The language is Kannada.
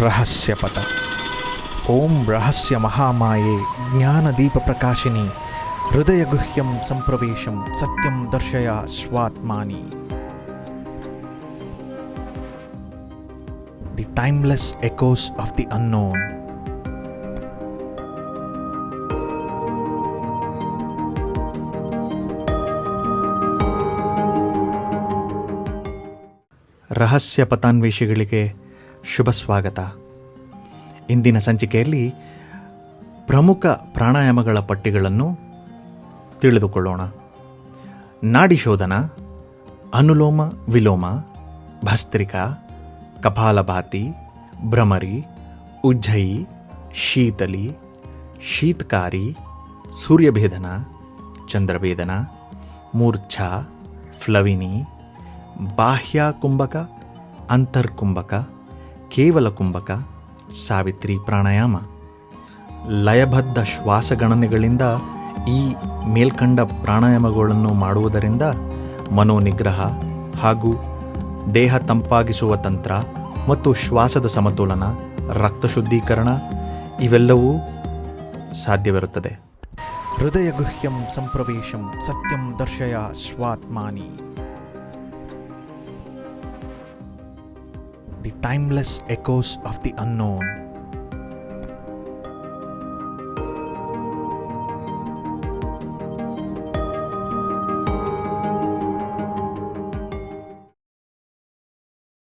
ರಹಸ್ಯಪಥ. ಓಂ ರಹಸ್ಯ ಮಹಾಮಾಯೆ ಜ್ಞಾನದೀಪ ಪ್ರಕಾಶಿನಿ ಹೃದಯಗುಹ್ಯಂ ಸಂಪ್ರವೇಶಂ ಸತ್ಯಂ ದರ್ಶಯ ಸ್ವಾತ್ಮಾನಿ. The timeless echoes of the unknown. ರಹಸ್ಯ ಪಥಾನ್ವೇಷಿಗಳಿಗೆ ಶುಭ ಸ್ವಾಗತ. ಇಂದಿನ ಸಂಚಿಕೆಯಲ್ಲಿ ಪ್ರಮುಖ ಪ್ರಾಣಾಯಾಮಗಳ ಪಟ್ಟಿಗಳನ್ನು ತಿಳಿದುಕೊಳ್ಳೋಣ. ನಾಡಿ ಶೋಧನ, ಅನುಲೋಮ ವಿಲೋಮ, ಭಸ್ತ್ರಿಕಾ, ಕಪಾಲಭಾತಿ, ಭ್ರಮರಿ, ಉಜ್ಜಯಿ, ಶೀತಲಿ, ಶೀತಕಾರಿ, ಸೂರ್ಯಭೇದನ, ಚಂದ್ರಭೇದನ, ಮೂರ್ಛಾ, ಫ್ಲವಿನಿ, ಬಾಹ್ಯ ಕುಂಭಕ, ಅಂತರ್ಕುಂಭಕ, ಕೇವಲ ಕುಂಭಕ, ಸಾವಿತ್ರಿ ಪ್ರಾಣಾಯಾಮ. ಲಯಬದ್ಧ ಶ್ವಾಸಗಣನೆಗಳಿಂದ ಈ ಮೇಲ್ಕಂಡ ಪ್ರಾಣಾಯಾಮಗಳನ್ನು ಮಾಡುವುದರಿಂದ ಮನೋನಿಗ್ರಹ ಹಾಗೂ ದೇಹ ತಂಪಾಗಿಸುವ ತಂತ್ರ ಮತ್ತು ಶ್ವಾಸದ ಸಮತೋಲನ, ರಕ್ತ ಶುದ್ಧೀಕರಣ ಇವೆಲ್ಲವೂ ಸಾಧ್ಯವಿರುತ್ತದೆ. ಹೃದಯಗುಹ್ಯಂ ಸಂಪ್ರವೇಶಂ ಸತ್ಯಂ ದರ್ಶಯ ಸ್ವಾತ್ಮಾನಿ. The timeless echoes of the unknown.